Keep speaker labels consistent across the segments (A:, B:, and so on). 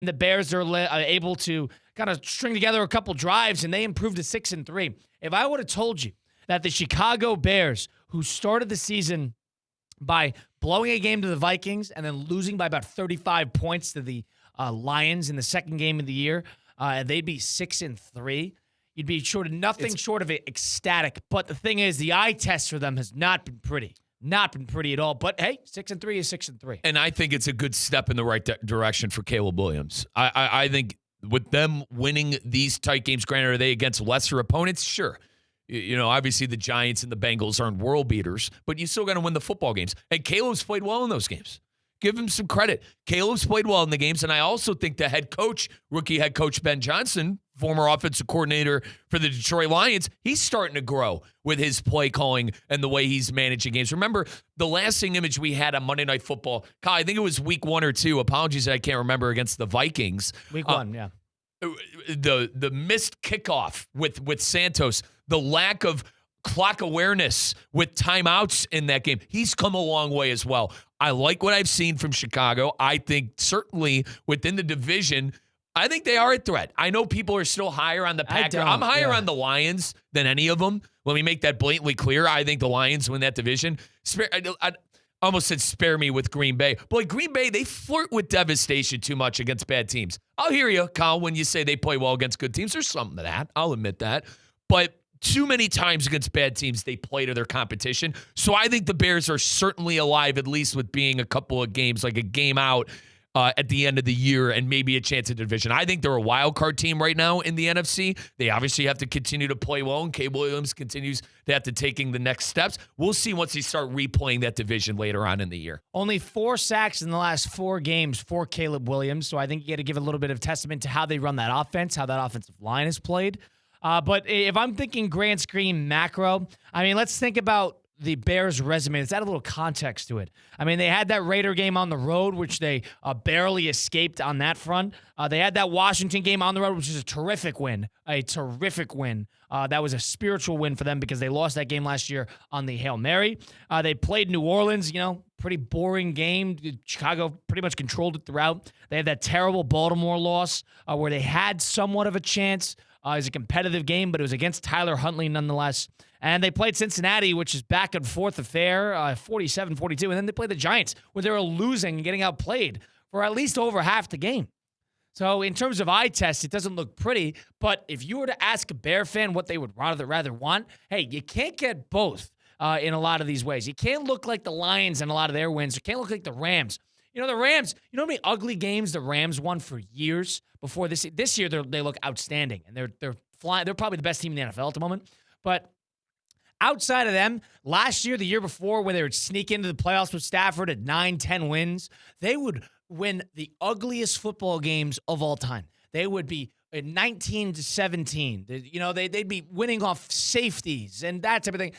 A: the Bears are able to kind of string together a couple drives, and they improved to 6-3. If I would have told you that the Chicago Bears, who started the season by blowing a game to the Vikings and then losing by about 35 points to the Lions in the second game of the year, they'd be 6-3. You'd be nothing short of ecstatic. But the thing is, the eye test for them has not been pretty. Not been pretty at all. But, hey, 6-3 is 6-3.
B: And I think it's a good step in the right direction for Caleb Williams. I think with them winning these tight games, granted, are they against lesser opponents? Sure. Obviously the Giants and the Bengals aren't world beaters, but you still got to win the football games. And Caleb's played well in those games. Give him some credit. Caleb's played well in the games, and I also think the rookie head coach Ben Johnson, former offensive coordinator for the Detroit Lions, he's starting to grow with his play calling and the way he's managing games. Remember, the lasting image we had on Monday Night Football, Kyle, I think it was week 1 or 2, apologies I can't remember, against the Vikings.
A: Week 1, yeah.
B: The missed kickoff with Santos, the lack of clock awareness with timeouts in that game. He's come a long way as well. I like what I've seen from Chicago. I think certainly within the division, I think they are a threat. I know people are still higher on the Packers. I'm higher on the Lions than any of them. Let me make that blatantly clear. I think the Lions win that division. I almost said spare me with Green Bay. But like Green Bay, they flirt with devastation too much against bad teams. I'll hear you, Kyle, when you say they play well against good teams. There's something to that. I'll admit that. But too many times against bad teams, they play to their competition. So I think the Bears are certainly alive, at least with being a couple of games, like a game out at the end of the year and maybe a chance at division. I think they're a wild card team right now in the NFC. They obviously have to continue to play well, and Caleb Williams continues to have to taking the next steps. We'll see once they start replaying that division later on in the year.
A: Only 4 sacks in the last 4 games for Caleb Williams, so I think you got to give a little bit of testament to how they run that offense, how that offensive line is played. But if I'm thinking grand scheme macro, I mean, let's think about the Bears' resume. Let's add a little context to it. I mean, they had that Raider game on the road, which they barely escaped on that front. They had that Washington game on the road, which is a terrific win. A terrific win. That was a spiritual win for them because they lost that game last year on the Hail Mary. They played New Orleans, pretty boring game. Chicago pretty much controlled it throughout. They had that terrible Baltimore loss where they had somewhat of a chance. It was a competitive game, but it was against Tyler Huntley nonetheless. And they played Cincinnati, which is back and forth affair, 47-42. And then they played the Giants, where they were losing and getting outplayed for at least over half the game. So in terms of eye test, it doesn't look pretty. But if you were to ask a Bear fan what they would rather want, hey, you can't get both in a lot of these ways. You can't look like the Lions in a lot of their wins. You can't look like the Rams. The Rams, how many ugly games the Rams won for years before this? This year, they look outstanding, and they're flying. They're probably the best team in the NFL at the moment. But outside of them, last year, the year before, when they would sneak into the playoffs with Stafford at 9-10 wins, they would win the ugliest football games of all time. They would be 19-17. They'd be winning off safeties and that type of thing.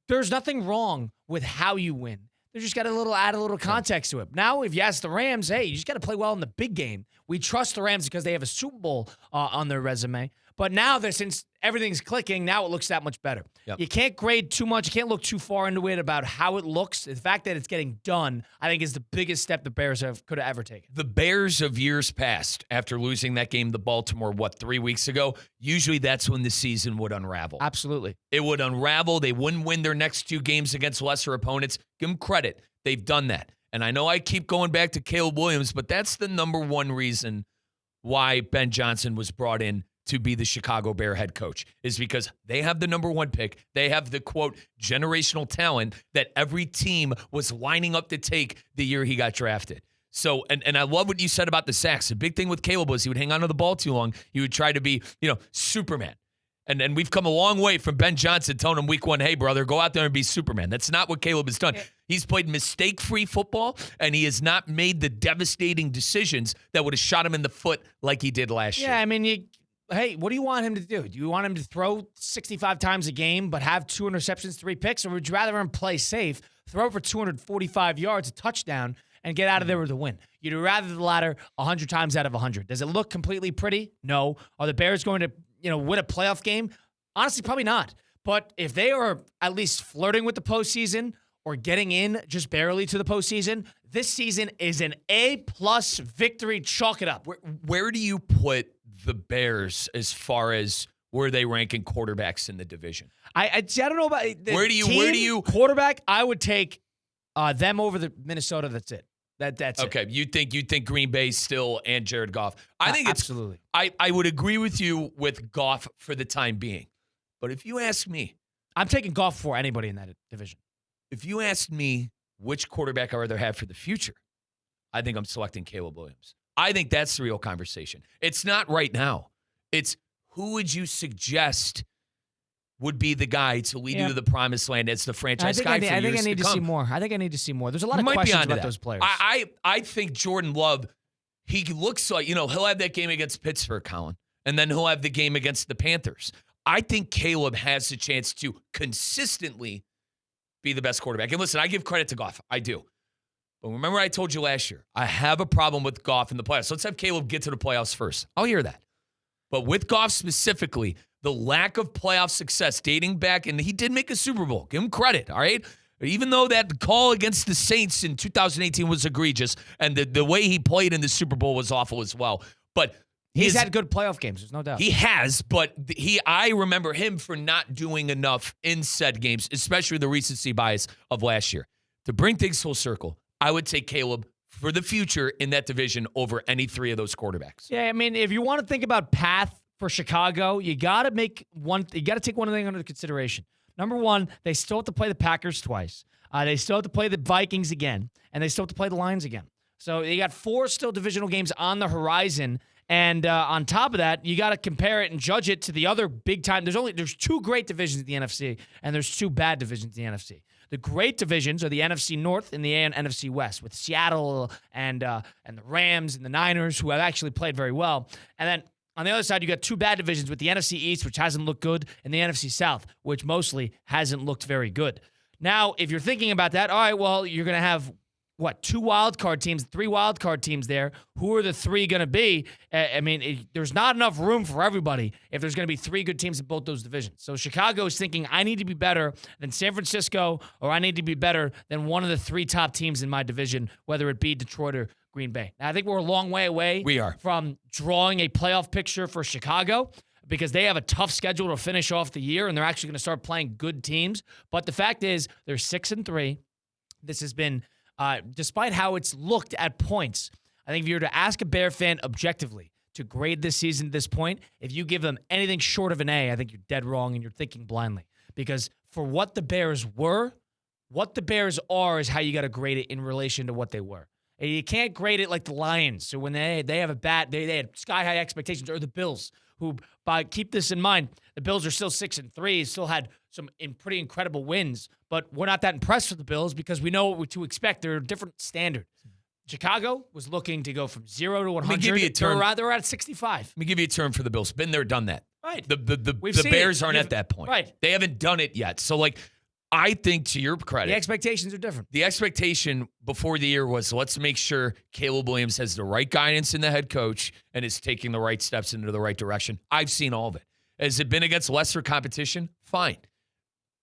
A: There's nothing wrong with how you win. They just got to add a little context to it. Now, if you ask the Rams, hey, you just got to play well in the big game. We trust the Rams because they have a Super Bowl on their resume. But now, since everything's clicking, now it looks that much better. Yep. You can't grade too much. You can't look too far into it about how it looks. The fact that it's getting done, I think, is the biggest step the Bears could have ever taken.
B: The Bears of years past, after losing that game to Baltimore, 3 weeks ago, usually that's when the season would unravel.
A: Absolutely.
B: It would unravel. They wouldn't win their next 2 games against lesser opponents. Give them credit. They've done that. And I know I keep going back to Caleb Williams, but that's the number one reason why Ben Johnson was brought in to be the Chicago Bear head coach, is because they have the number 1 pick. They have the, quote, generational talent that every team was lining up to take the year he got drafted. So, and I love what you said about the sacks. The big thing with Caleb was he would hang on to the ball too long. He would try to be, Superman. And we've come a long way from Ben Johnson telling him week 1, hey, brother, go out there and be Superman. That's not what Caleb has done. Yeah. He's played mistake-free football, and he has not made the devastating decisions that would have shot him in the foot like he did last year.
A: Yeah, I mean, hey, what do you want him to do? Do you want him to throw 65 times a game but have 2 interceptions, 3 picks, or would you rather him play safe, throw for 245 yards, a touchdown, and get out of there with a win? You'd rather the latter 100 times out of 100. Does it look completely pretty? No. Are the Bears going to win a playoff game? Honestly, probably not. But if they are at least flirting with the postseason or getting in just barely to the postseason, this season is an A-plus victory. Chalk it up.
B: Where do you put the Bears as far as where they rank in quarterbacks in the division?
A: I don't know about
B: where do you
A: quarterback? I would take them over the Minnesota. That's it. That's
B: okay.
A: It.
B: You think Green Bay still and Jared Goff? I think it's
A: absolutely.
B: I would agree with you with Goff for the time being, but if you ask me,
A: I'm taking Goff for anybody in that division.
B: If you asked me which quarterback I'd rather have for the future, I think I'm selecting Caleb Williams. I think that's the real conversation. It's not right now. It's who would you suggest would be the guy to lead you to the promised land as the franchise guy for years to come?
A: I think I need to see more. I think I need to see more. There's a lot of questions about those players.
B: I think Jordan Love, he looks like, he'll have that game against Pittsburgh, Colin, and then he'll have the game against the Panthers. I think Caleb has a chance to consistently be the best quarterback. And listen, I give credit to Goff. I do. But remember I told you last year, I have a problem with Goff in the playoffs. So let's have Caleb get to the playoffs first. I'll hear that. But with Goff specifically, the lack of playoff success dating back, and he did make a Super Bowl. Give him credit, all right? Even though that call against the Saints in 2018 was egregious, and the way he played in the Super Bowl was awful as well. But
A: he's had good playoff games, there's no doubt.
B: He has, but I remember him for not doing enough in said games, especially the recency bias of last year. To bring things full circle, I would take Caleb for the future in that division over any three of those quarterbacks.
A: Yeah, I mean, if you want to think about path for Chicago, you got to take one thing under consideration. Number one, they still have to play the Packers twice. They still have to play the Vikings again, and they still have to play the Lions again. So you got 4 still divisional games on the horizon. And on top of that, you got to compare it and judge it to the other big time. There's 2 great divisions in the NFC, and there's 2 bad divisions in the NFC. The great divisions are the NFC North and the NFC West, with Seattle and the Rams and the Niners, who have actually played very well. And then on the other side, you got 2 bad divisions with the NFC East, which hasn't looked good, and the NFC South, which mostly hasn't looked very good. Now, if you're thinking about that, all right, well, you're going to have 2 wild card teams, 3 wild card teams there. Who are the 3 going to be? I mean, there's not enough room for everybody if there's going to be 3 good teams in both those divisions. So Chicago is thinking, I need to be better than San Francisco, or I need to be better than one of the 3 top teams in my division, whether it be Detroit or Green Bay. Now, I think we're a long way away from drawing a playoff picture for Chicago, because they have a tough schedule to finish off the year, and they're actually going to start playing good teams. But the fact is, they're 6-3. This has been... despite how it's looked at points, I think if you were to ask a Bear fan objectively to grade this season at this point, if you give them anything short of an A, I think you're dead wrong and you're thinking blindly. Because for what the Bears were, what the Bears are is how you got to grade it in relation to what they were. And you can't grade it like the Lions. So when they have they had sky-high expectations, or the Bills, who, keep this in mind, the Bills are still 6-3, still had some pretty incredible wins, but we're not that impressed with the Bills because we know what to expect. They're a different standard. Chicago was looking to go from 0 to 100.
B: Let me give you a term.
A: They're at 65.
B: Let me give you a term for the Bills. Been there, done that.
A: Right.
B: The Bears aren't at that point.
A: Right.
B: They haven't done it yet. So, I think, to your credit,
A: the expectations are different.
B: The expectation before the year was, let's make sure Caleb Williams has the right guidance in the head coach and is taking the right steps into the right direction. I've seen all of it. Has it been against lesser competition? Fine.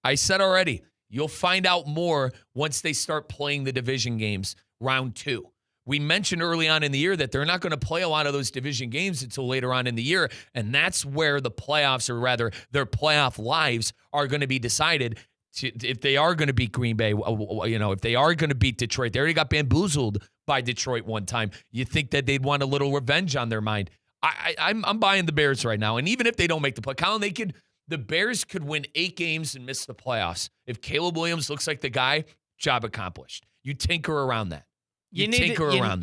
B: I said already, you'll find out more once they start playing the division games round 2. We mentioned early on in the year that they're not going to play a lot of those division games until later on in the year, and that's where the playoffs, or rather their playoff lives, are going to be decided. If they are going to beat Green Bay, if they are going to beat Detroit, they already got bamboozled by Detroit one time. You think that they'd want a little revenge on their mind. I'm buying the Bears right now, and even if they don't make the play, Colin, the Bears could win 8 games and miss the playoffs. If Caleb Williams looks like the guy, job accomplished. You tinker around that. You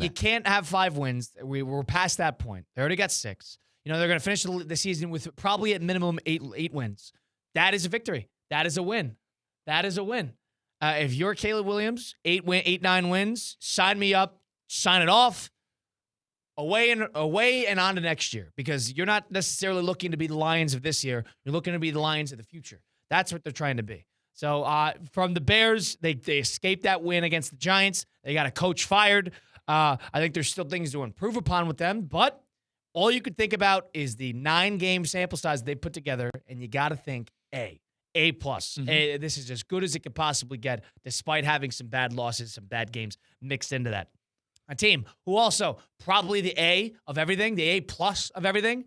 B: can't have 5 wins. We're past that point. They already got 6. They're going to finish the season with probably at minimum 8 wins. That is a victory. That is a win. That is a win. If you're Caleb Williams, 9 wins, sign me up, sign it off, away and on to next year, because you're not necessarily looking to be the Lions of this year. You're looking to be the Lions of the future. That's what they're trying to be. So from the Bears, they escaped that win against the Giants. They got a coach fired. I think there's still things to improve upon with them, but all you could think about is the 9-game sample size they put together, and you got to think A
A: A+. This is as good as it could possibly get, despite having some bad losses, some bad games mixed into that. A team who also probably the A of everything, the A+ of everything,